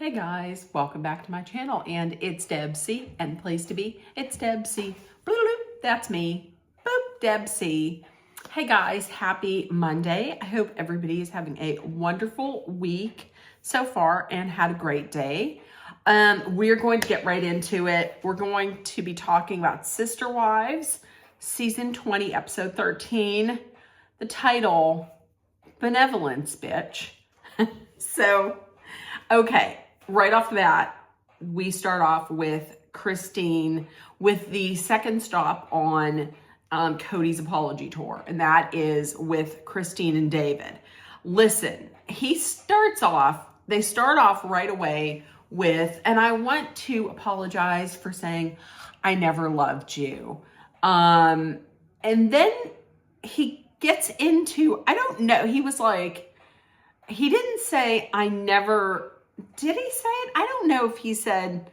Hey guys, welcome back to my channel, and it's Deb C, and place to be, it's Deb C. Bloop, bloop, that's me. Boop, Deb C. Hey guys, happy Monday. I hope everybody is having a wonderful week so far and had a great day. We're going to get right into it. We're going to be talking about Sister Wives, Season 20, Episode 13. The title, Benevolence, Bitch. Okay, right off the bat, we start off with Christine with the second stop on Cody's apology tour, and that is with Christine and David. Listen, they start off right away with, and I want to apologize for saying I never loved you. And then he gets into, I don't know, he was like, he didn't say I never, did he say it? I don't know if he said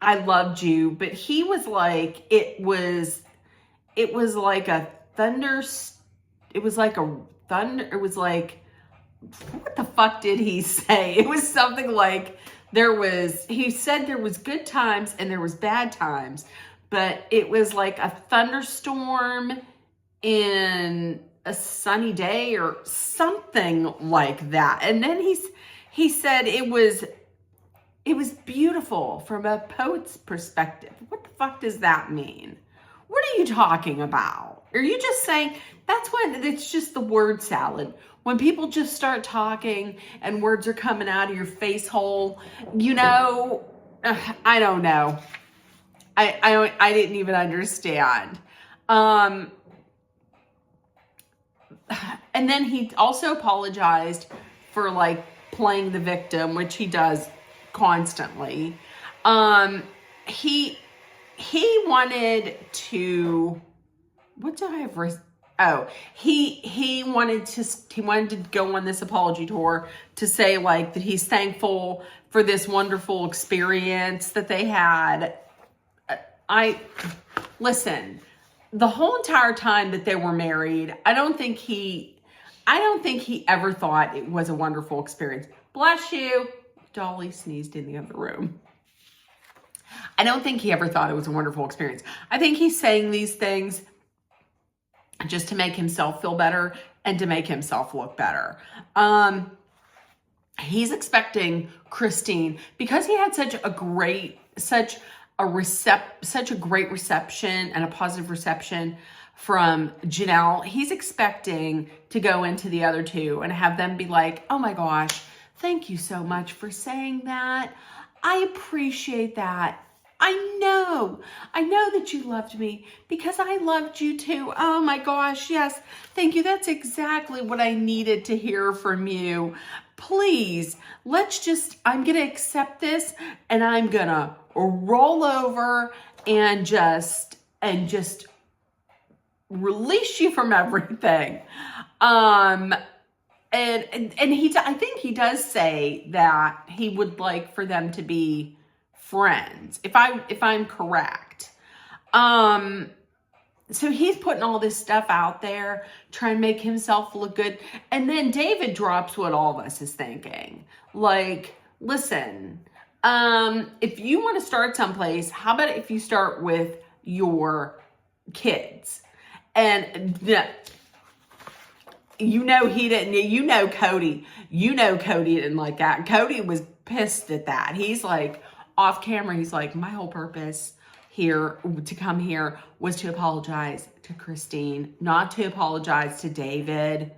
I loved you, but he was like, it was like a thunder, it was like a thunder, it was like, what the fuck did he say? It was something like he said there was good times and there was bad times, but it was like a thunderstorm in a sunny day or something like that. And then he said it was beautiful from a poet's perspective. What the fuck does that mean? What are you talking about? Are you just saying that's when it's just the word salad? When people just start talking and words are coming out of your face hole, I don't know. I didn't even understand. And then he also apologized for like playing the victim, which he does constantly. He wanted to, what did I have? He wanted to go on this apology tour to say like that he's thankful for this wonderful experience that they had. Listen, the whole entire time that they were married, I don't think he ever thought it was a wonderful experience. Bless you. Dolly sneezed in the other room. I don't think he ever thought it was a wonderful experience. I think he's saying these things just to make himself feel better and to make himself look better. He's expecting Christine, because he had such a great reception and a positive reception from Janelle. He's expecting to go into the other two and have them be like, oh my gosh, thank you so much for saying that. I appreciate that. I know that you loved me because I loved you too. Oh my gosh, yes, thank you. That's exactly what I needed to hear from you. Please, I'm going to accept this, and I'm going to roll over and just release you from everything. And I think he does say that he would like for them to be friends, if I'm correct. So he's putting all this stuff out there, trying to make himself look good. And then David drops what all of us is thinking. Like, listen, if you want to start someplace, how about if you start with your kids? And he didn't, Cody didn't like that. Cody was pissed at that. He's like, off camera, he's like, my whole purpose to come here was to apologize to Christine, not to apologize to David.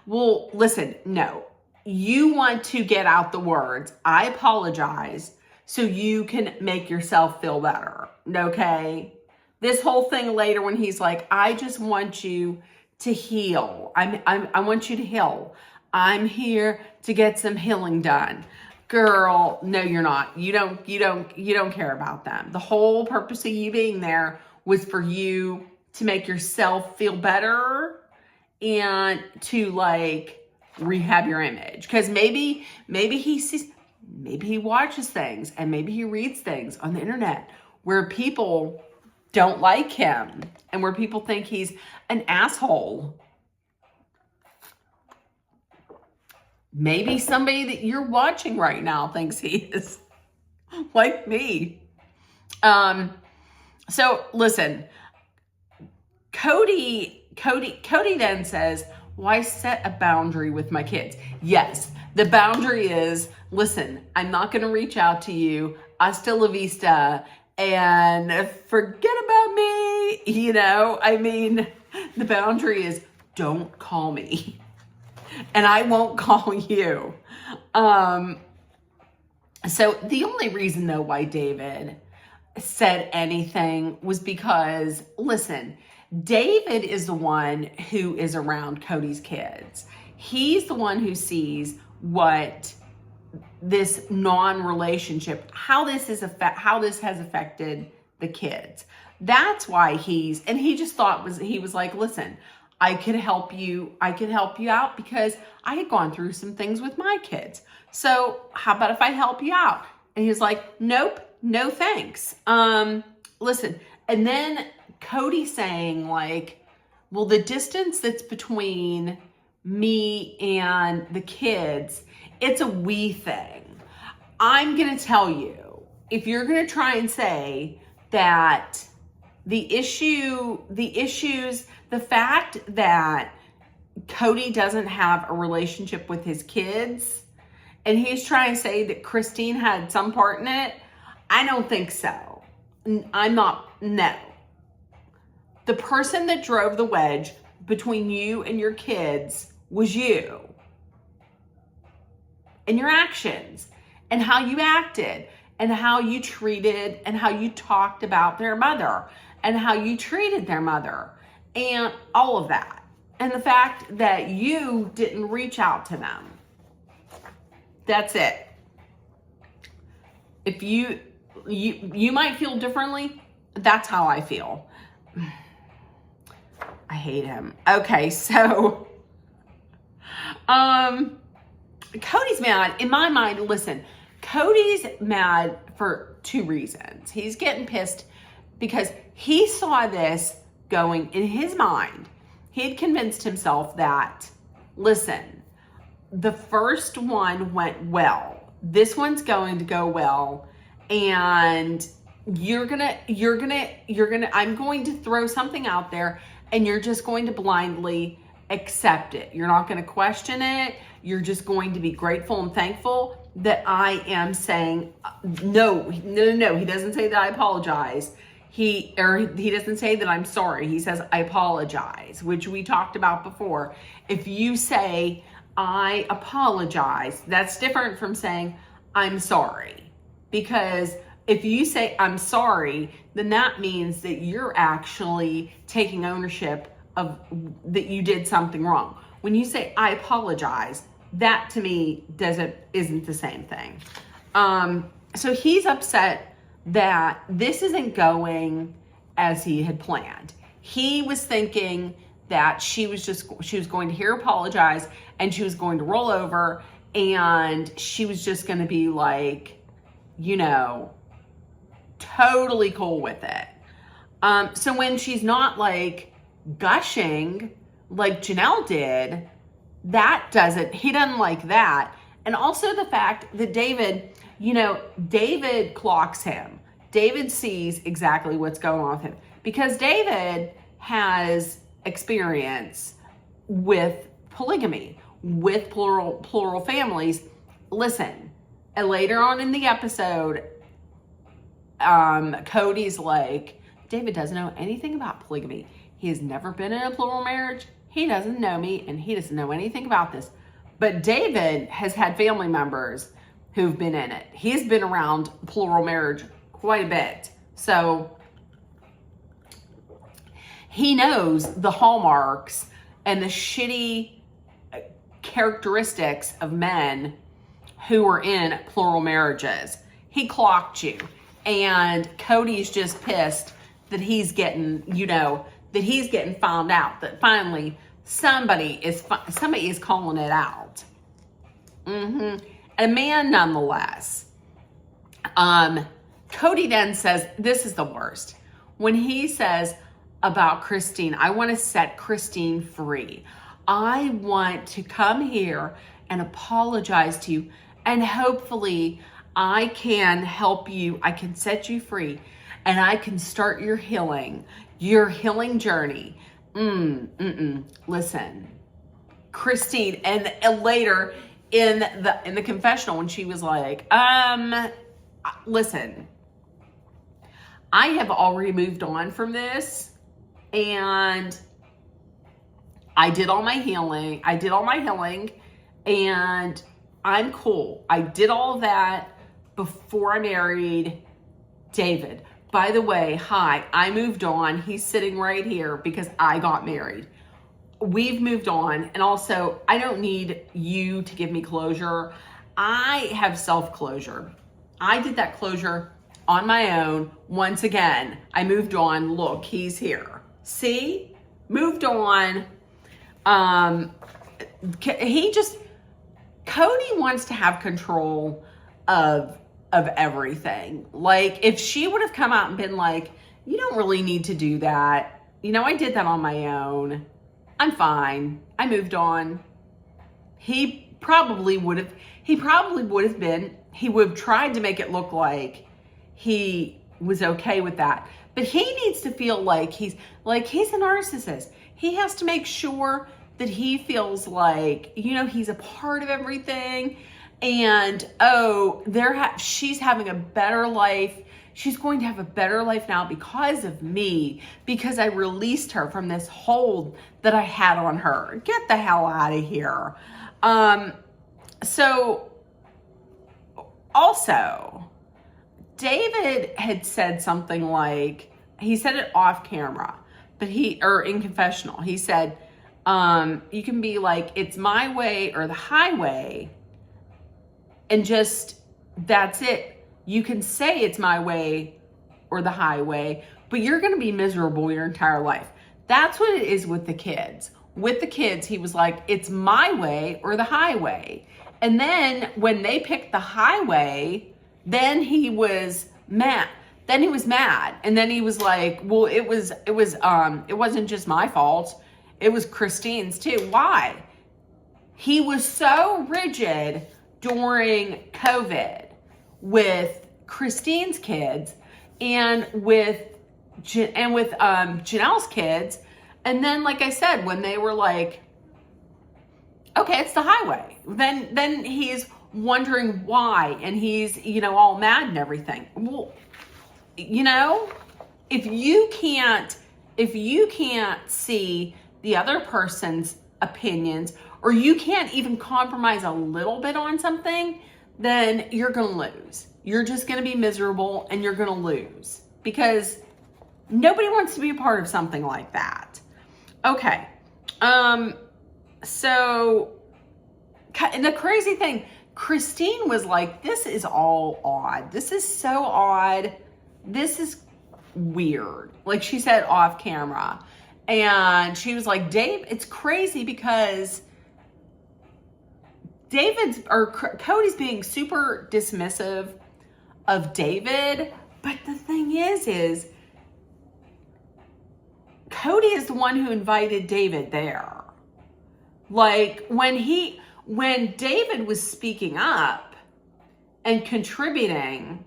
Well, listen, no. You want to get out the words, I apologize, so you can make yourself feel better, okay? This whole thing later when he's like, I just want you to heal. I want you to heal. I'm here to get some healing done. Girl, no, you're not. You don't care about them. The whole purpose of you being there was for you to make yourself feel better and to like rehab your image. Because maybe he watches things and maybe he reads things on the internet where people don't like him and where people think he's an asshole. Maybe somebody that you're watching right now thinks he is, like me. So listen, Cody then says, why set a boundary with my kids? Yes, the boundary is, listen, I'm not going to reach out to you. Hasta la vista. And forget about me. You know, I mean, the boundary is don't call me. And I won't call you. So the only reason, though, why David said anything was because, listen, David is the one who is around Cody's kids. He's the one who sees what this non-relationship, how this has affected the kids. That's why he just thought he was like, listen, I could help you out because I had gone through some things with my kids. So how about if I help you out? And he was like, nope, no thanks. Listen, and then Cody saying like, well, the distance that's between me and the kids, it's a we thing. I'm going to tell you, if you're going to try and say that the fact that Cody doesn't have a relationship with his kids, and he's trying to say that Christine had some part in it, I don't think so. No. The person that drove the wedge between you and your kids was you. And your actions, and how you acted, and how you treated, and how you talked about their mother, and how you treated their mother, and all of that. And the fact that you didn't reach out to them. That's it. If you might feel differently, that's how I feel. I hate him. Okay, so Cody's mad. In my mind, listen, Cody's mad for two reasons. He's getting pissed because he saw this going in his mind. He had convinced himself that, listen, the first one went well. This one's going to go well. And I'm going to throw something out there and you're just going to blindly accept it. You're not going to question it. You're just going to be grateful and thankful that I am saying, no. He doesn't say that I apologize. He doesn't say that I'm sorry. He says, I apologize, which we talked about before. If you say, I apologize, that's different from saying, I'm sorry. Because if you say, I'm sorry, then that means that you're actually taking ownership of that you did something wrong. When you say, I apologize, that to me isn't the same thing. So he's upset that this isn't going as he had planned. He was thinking that she was going to hear her apologize and she was going to roll over and she was just going to be like, totally cool with it. So when she's not like gushing like Janelle did, he doesn't like that. And also the fact that David clocks him. David sees exactly what's going on with him because David has experience with polygamy, with plural families. Listen, and later on in the episode, Cody's like, David doesn't know anything about polygamy. He has never been in a plural marriage. He doesn't know me and he doesn't know anything about this. But David has had family members who've been in it. He's been around plural marriage quite a bit. So he knows the hallmarks and the shitty characteristics of men who are in plural marriages. He clocked you. And Cody's just pissed that he's getting found out, that finally somebody is calling it out. A man nonetheless. Cody then says, this is the worst. When he says about Christine, I want to set Christine free. I want to come here and apologize to you. And hopefully I can help you. I can set you free and I can start your healing journey. Listen, Christine, and later in the confessional when she was like, listen, I have already moved on from this, and I did all my healing, and I'm cool. I did all of that before I married David. By the way, hi, I moved on. He's sitting right here because I got married. We've moved on. And also, I don't need you to give me closure. I have self-closure. I did that closure on my own. Once again, I moved on. Look, he's here. See? Moved on. Cody wants to have control of everything. Like, if she would have come out and been like, you don't really need to do that. You know, I did that on my own. I'm fine. I moved on. He would have tried to make it look like he was okay with that. But he needs to feel like he's a narcissist. He has to make sure that he feels like, he's a part of everything. And, she's having a better life. She's going to have a better life now because of me, because I released her from this hold that I had on her. Get the hell out of here. So also, David had said something like, he said it off camera, or in confessional, he said, you can be like, it's my way or the highway, and just, that's it. You can say it's my way or the highway, but you're going to be miserable your entire life. That's what it is with the kids. With the kids, he was like, it's my way or the highway. And then when they picked the highway, then he was mad. And then he was like, well, it wasn't just my fault. It was Christine's too. Why? He was so rigid during COVID with Christine's kids and with Janelle's kids. And then, like I said, when they were like, okay, it's the highway, then he's wondering why, and he's, all mad and everything. Well, if you can't see the other person's opinions, or you can't even compromise a little bit on something, then you're going to lose. You're just going to be miserable and you're going to lose, because nobody wants to be a part of something like that. Okay. So, and the crazy thing, Christine was like, this is all odd. This is so odd. This is weird. Like she said off camera. And she was like, Dave, it's crazy because Cody's being super dismissive of David. But the thing is Cody is the one who invited David there. Like when David was speaking up and contributing,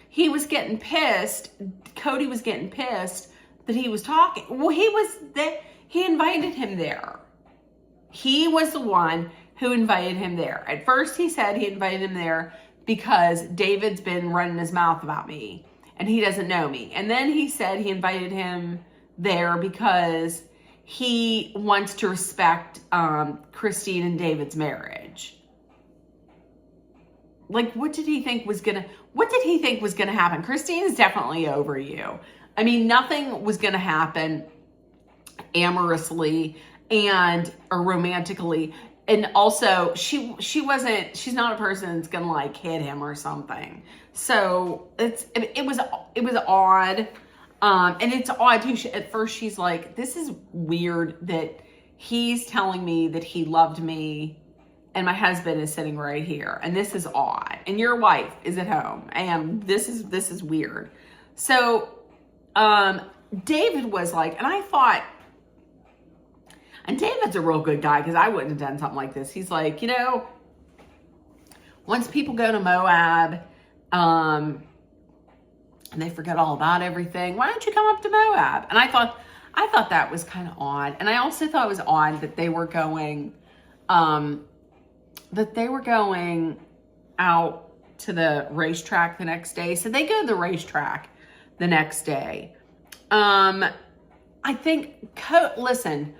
he was getting pissed. Cody was getting pissed that he was talking. Well, he invited him there. He was the one who invited him there. At first he said he invited him there because David's been running his mouth about me and he doesn't know me. And then he said he invited him there because he wants to respect Christine and David's marriage. Like, what did he think was gonna happen? Christine is definitely over you. I mean, nothing was gonna happen amorously or romantically. And also, she's not a person that's gonna like hit him or something. So it was odd. And it's odd too. At first she's like, this is weird that he's telling me that he loved me and my husband is sitting right here. And this is odd. And your wife is at home. And this is weird. So, David was like, and I thought, And David's a real good guy, because I wouldn't have done something like this. He's like, once people go to Moab, and they forget all about everything, why don't you come up to Moab? And I thought that was kind of odd. And I also thought it was odd that they were going, out to the racetrack the next day. So they go to the racetrack the next day. I think, listen,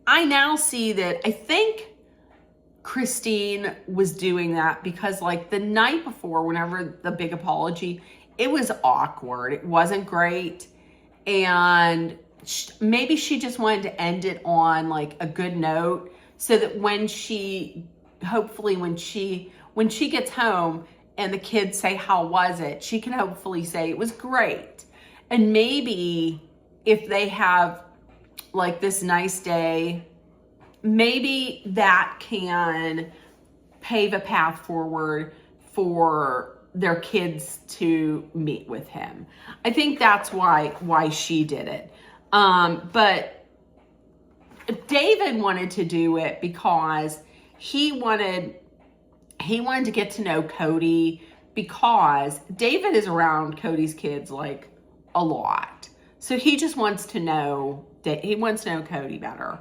I now see that I think Christine was doing that because, like, the night before, whenever the big apology, it was awkward. It wasn't great. And maybe she just wanted to end it on, like, a good note, so that when she gets home and the kids say, how was it? She can hopefully say it was great. And maybe if they have, like, this nice day, maybe that can pave a path forward for their kids to meet with him. I think that's why she did it. But David wanted to do it because he wanted to get to know Cody, because David is around Cody's kids, like, a lot. So he just wants to know Cody better.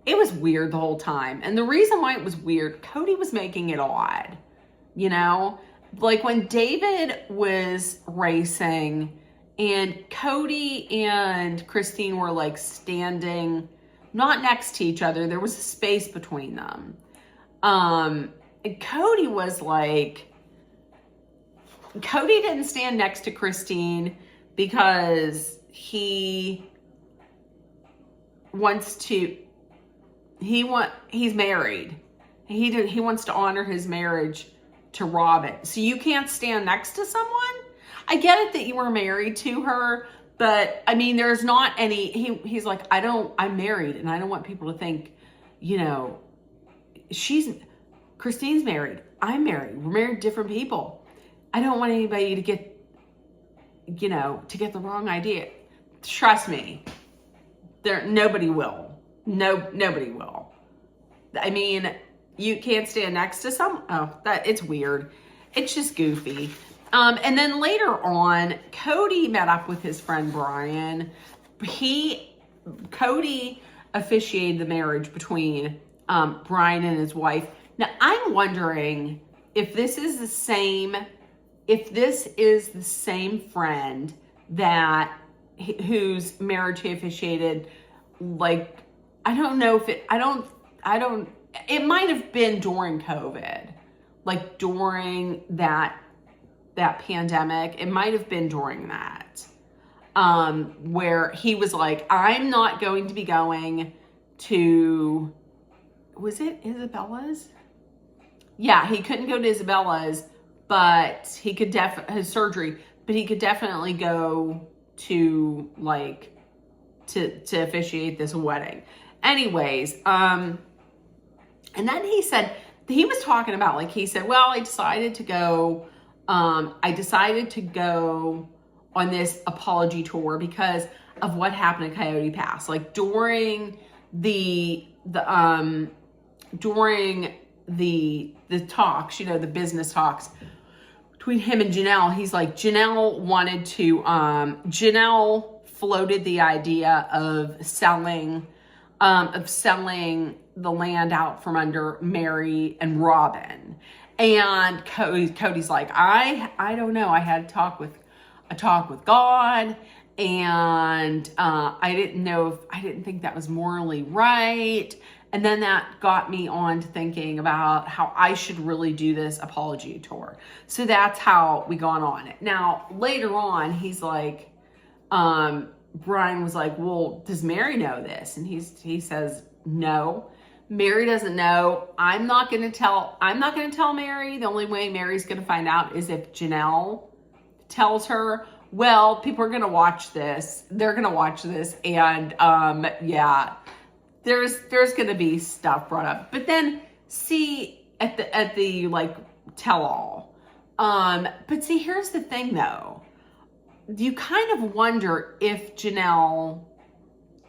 It was weird the whole time. And the reason why it was weird, Cody was making it odd, like when David was racing and Cody and Christine were, like, standing not next to each other. There was a space between them. And Cody didn't stand next to Christine because he's married. He wants to honor his marriage to Robin. So you can't stand next to someone? I get it that you were married to her, but I mean, there's not any, he's like, I'm married and I don't want people to think, Christine's married. I'm married. We're married to different people. I don't want anybody to get the wrong idea. Trust me, nobody will. Nobody will. I mean, you can't stand next to it's weird. It's just goofy. And then later on, Cody met up with his friend Brian. Cody officiated the marriage between Brian and his wife. Now, I'm wondering if this is the same friend whose marriage he officiated. Like, I don't know if it might have been during COVID, like during that pandemic. It might have been during that, where he was like, I'm not going to be going to, was it Isabella's? Yeah, he couldn't go to Isabella's, but he could his surgery, but he could definitely go to, like, to officiate this wedding. Anyways, and then he was talking about, like, he said, well, I decided to go on this apology tour because of what happened at Coyote Pass. Like, during the talks, the business talks between him and Janelle, he's like, Janelle floated the idea of selling the land out from under Mary and Robin. And Cody's like, I don't know. I had a talk with God, and I didn't think that was morally right. And then that got me on to thinking about how I should really do this apology tour. So that's how we got on it. Now, later on, he's like, Brian was like, well, does Mary know this? And he says, no, Mary doesn't know. I'm not going to tell Mary. The only way Mary's going to find out is if Janelle tells her. Well, people are going to watch this. They're going to watch this. And, yeah, there's going to be stuff brought up, but then see at the like tell all. But see, here's the thing though. you kind of wonder if Janelle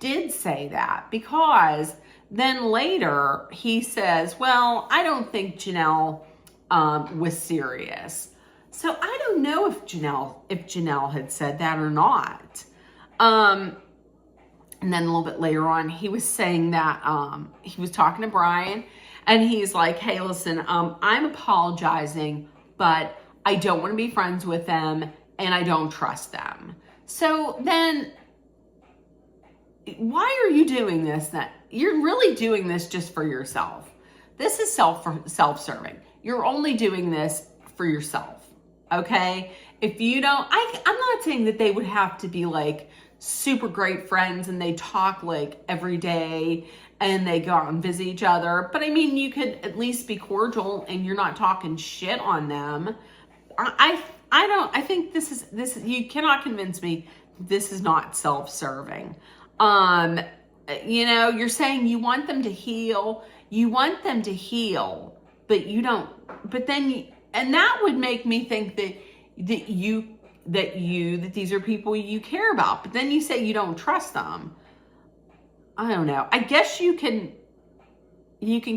did say that, because then later he says, well, I don't think Janelle was serious. So I don't know if Janelle had said that or not. And then a little bit later on, he was saying that he was talking to Brian, and he's like, hey, listen, I'm apologizing, but I don't want to be friends with them, and I don't trust them. So then why are you doing this then? You're really doing this just for yourself. This is self-serving. You're only doing this for yourself, okay? If you don't, I'm not saying that they would have to be like super great friends and they talk like every day and they go out and visit each other. But I mean, you could at least be cordial and you're not talking shit on them. I think this, you cannot convince me this is not self-serving. You're saying you want them to heal, but you don't, and that would make me think that these are people you care about, but then you say you don't trust them. I don't know. I guess you can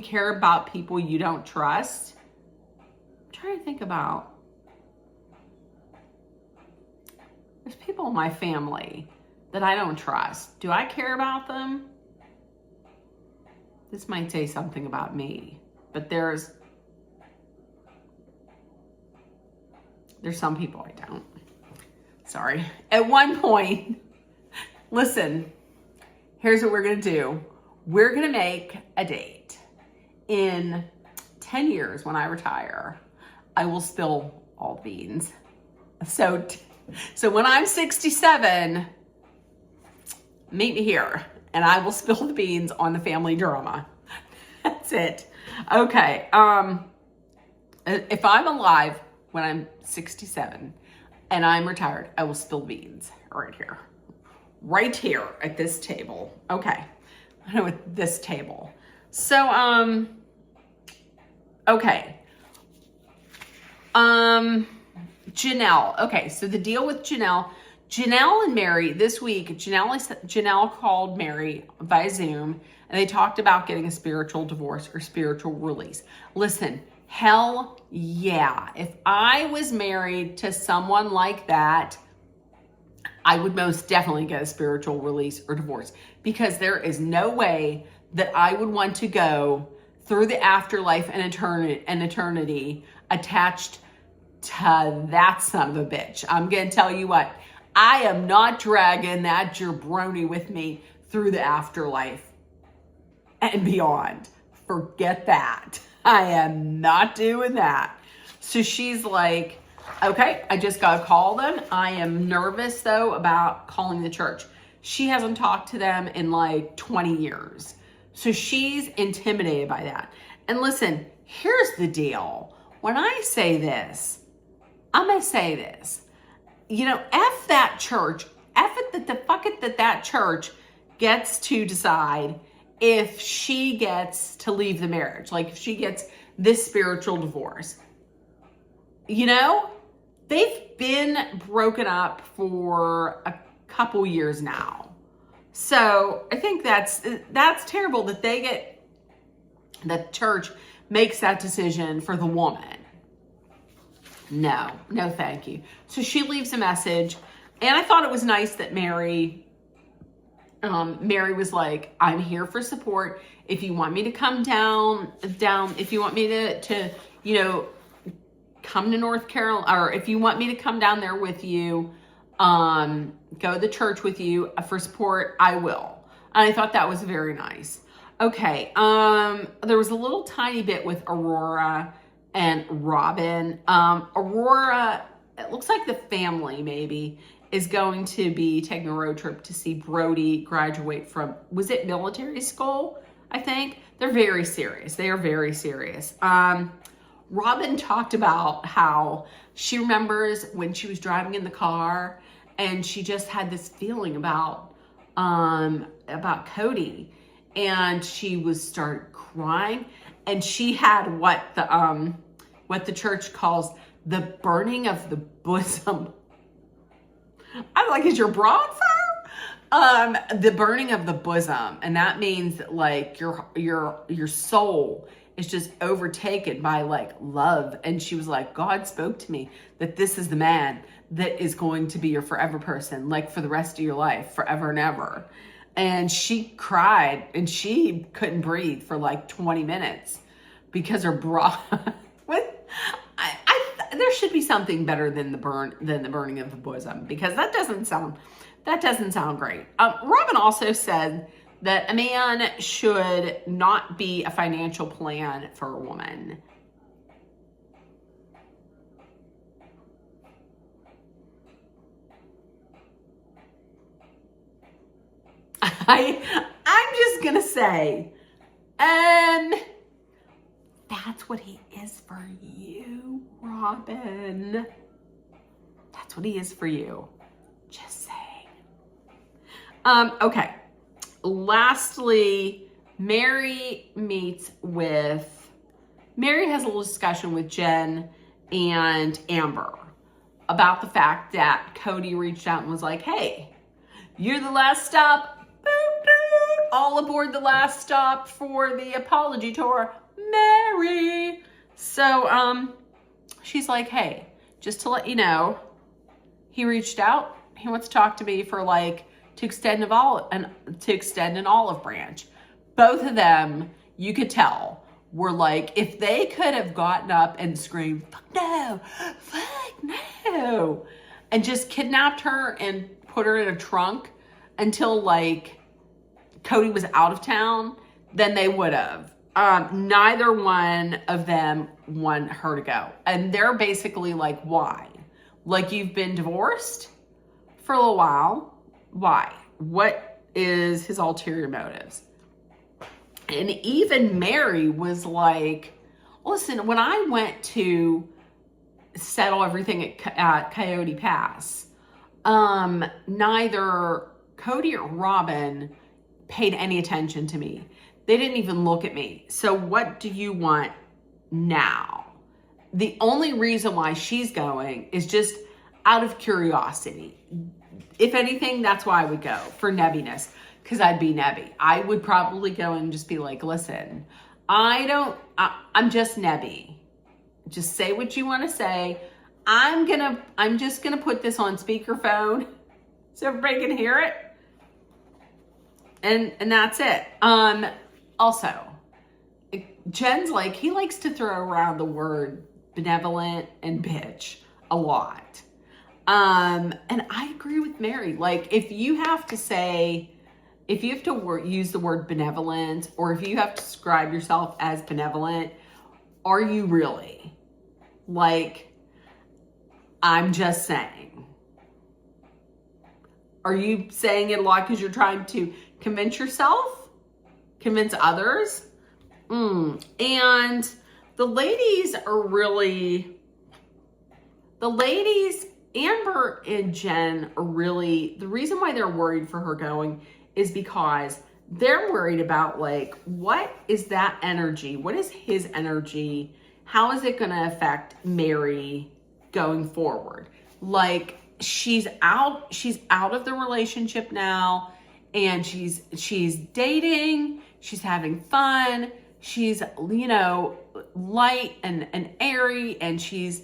care about people you don't trust. I'm trying to think about, there's people in my family that I don't trust. Do I care about them? This might say something about me, but there's some people I don't. Sorry. At one point, listen, here's what we're going to do. We're going to make a date. In 10 years, when I retire, I will spill all the beans. So when I'm 67, meet me here, and I will spill the beans on the family drama. That's it. Okay. If I'm alive when I'm 67 and I'm retired, I will spill beans right here at this table. Okay. I know at this table. So, okay. Janelle. Okay. So the deal with Janelle and Mary this week, Janelle called Mary via Zoom, and they talked about getting a spiritual divorce or spiritual release. Listen, hell yeah. If I was married to someone like that, I would most definitely get a spiritual release or divorce, because there is no way that I would want to go through the afterlife and eternity attached to that son of a bitch. I'm going to tell you what, I am not dragging that jabroni with me through the afterlife and beyond. Forget that. I am not doing that. So she's like, okay, I just got to call them. I am nervous though about calling the church. She hasn't talked to them in like 20 years. So she's intimidated by that. And listen, here's the deal. When I say this, I'm going to say this. F that church. F it that church gets to decide if she gets to leave the marriage. Like if she gets this spiritual divorce. They've been broken up for a couple years now. So I think that's terrible that the church makes that decision for the woman. No, thank you. So she leaves a message, and I thought it was nice that Mary was like, I'm here for support. If you want me to come down, if you want me to come to North Carolina, or if you want me to come down there with you, go to the church with you for support, I will. And I thought that was very nice. Okay. There was a little tiny bit with Aurora and Robin. Aurora, it looks like the family maybe is going to be taking a road trip to see Brody graduate from, was it military school? I think they're very serious. They are very serious. Robin talked about how she remembers when she was driving in the car and she just had this feeling about Cody, and she started crying, and she had what the church calls the burning of the bosom. I'm like, is your bra on fire? The burning of the bosom. And that means that like your soul is just overtaken by like love. And she was like, God spoke to me that this is the man that is going to be your forever person, like for the rest of your life, forever and ever. And she cried and she couldn't breathe for like 20 minutes because her bra there should be something better than the burning of the bosom, because that doesn't sound great. Robin also said that a man should not be a financial plan for a woman. I'm just gonna say, that's what he is for you, Robin. That's what he is for you. Just saying. Okay. Lastly, Mary has a little discussion with Jen and Amber about the fact that Cody reached out and was like, hey, you're the last stop. Boop, boop. All aboard the last stop for the apology tour, Mary. So, she's like, hey, just to let you know, he reached out. He wants to talk to me for like, to extend an olive branch. Both of them, you could tell, were like, if they could have gotten up and screamed, fuck no, and just kidnapped her and put her in a trunk until like Cody was out of town, then they would have. Neither one of them want her to go. And they're basically like, why? Like, you've been divorced for a little while. Why? What is his ulterior motives? And even Mary was like, listen, when I went to settle everything at Coyote Pass, neither Cody or Robin paid any attention to me. They didn't even look at me. So what do you want now? The only reason why she's going is just out of curiosity. If anything, that's why I would go, for nebbiness, because I'd be nebby. I would probably go and just be like, listen, I'm just nebby. Just say what you want to say. I'm just gonna put this on speakerphone so everybody can hear it. And that's it. Also, Jen's like, he likes to throw around the word benevolent and bitch a lot. And I agree with Mary. Like, if you have to use the word benevolent, or if you have to describe yourself as benevolent, are you really? Like, I'm just saying. Are you saying it a lot because you're trying to convince yourself? Convince others? And the ladies, Amber and Jen are really, the reason why they're worried for her going is because they're worried about, like, what is that energy? What is his energy? How is it going to affect Mary going forward? Like, she's out of the relationship now, and she's dating, she's having fun, she's, light and airy, and she's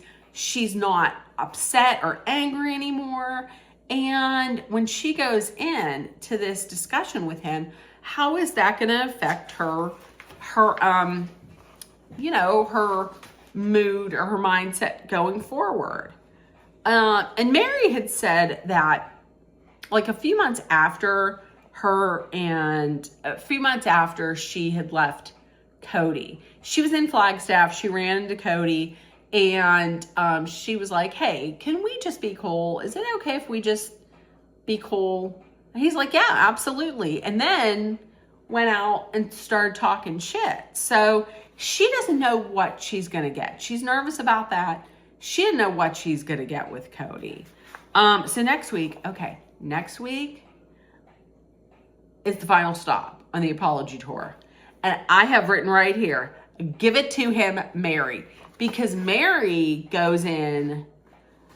not upset or angry anymore. And when she goes in to this discussion with him, how is that going to affect her mood or her mindset going forward? And Mary had said that, like, a few months after she had left Cody, she was in Flagstaff, she ran into Cody, and she was like, hey, can we just be cool? Is it okay if we just be cool? And he's like, yeah, absolutely. And then went out and started talking shit. So she doesn't know what she's going to get. She's nervous about that. She didn't know what she's going to get with Cody. So next week is the final stop on the apology tour. And I have written right here, give it to him, Mary. Because Mary goes in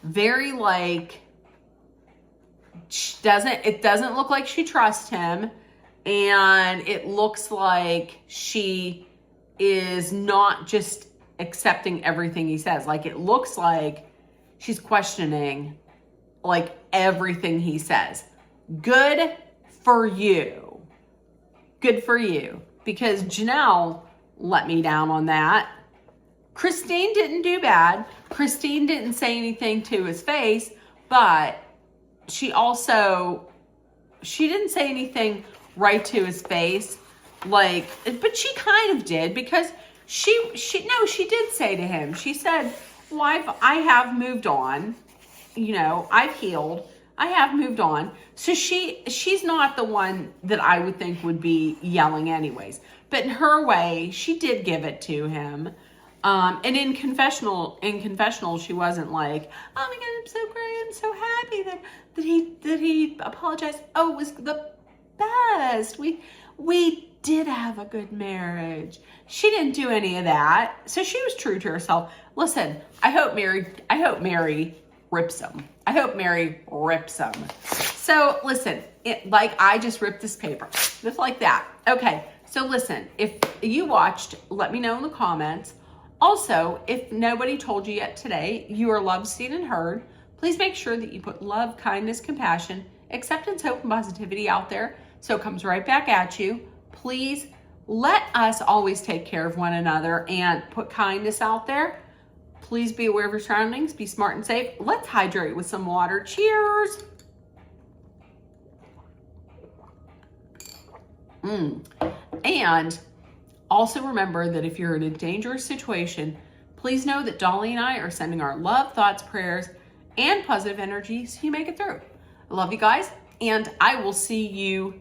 very, like, it doesn't look like she trusts him, and it looks like she is not just accepting everything he says. Like, it looks like she's questioning like everything he says. Good for you. Good for you. Because Janelle let me down on that. Christine didn't do bad. Christine didn't say anything to his face, but she didn't say anything right to his face. Like, but she kind of did, because she did say to him, she said, well, I have moved on. You know, I've healed. I have moved on. So she's not the one that I would think would be yelling anyways. But in her way, she did give it to him. And in confessional, she wasn't like, oh my God, I'm so great. I'm so happy that he apologized. Oh, it was the best. We did have a good marriage. She didn't do any of that. So she was true to herself. Listen, I hope Mary rips him. I hope Mary rips him. So listen, like I just ripped this paper, just like that. Okay, so listen, if you watched, let me know in the comments. Also, if nobody told you yet today, you are loved, seen, and heard. Please make sure that you put love, kindness, compassion, acceptance, hope, and positivity out there so it comes right back at you. Please let us always take care of one another and put kindness out there. Please be aware of your surroundings. Be smart and safe. Let's hydrate with some water. Cheers. And also remember that if you're in a dangerous situation, please know that Dolly and I are sending our love, thoughts, prayers, and positive energy so you make it through. I love you guys, and I will see you.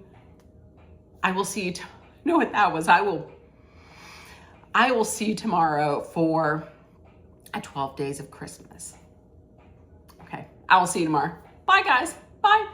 You know what that was? I will see you tomorrow for 12 days of Christmas. Okay, I will see you tomorrow. Bye, guys. Bye.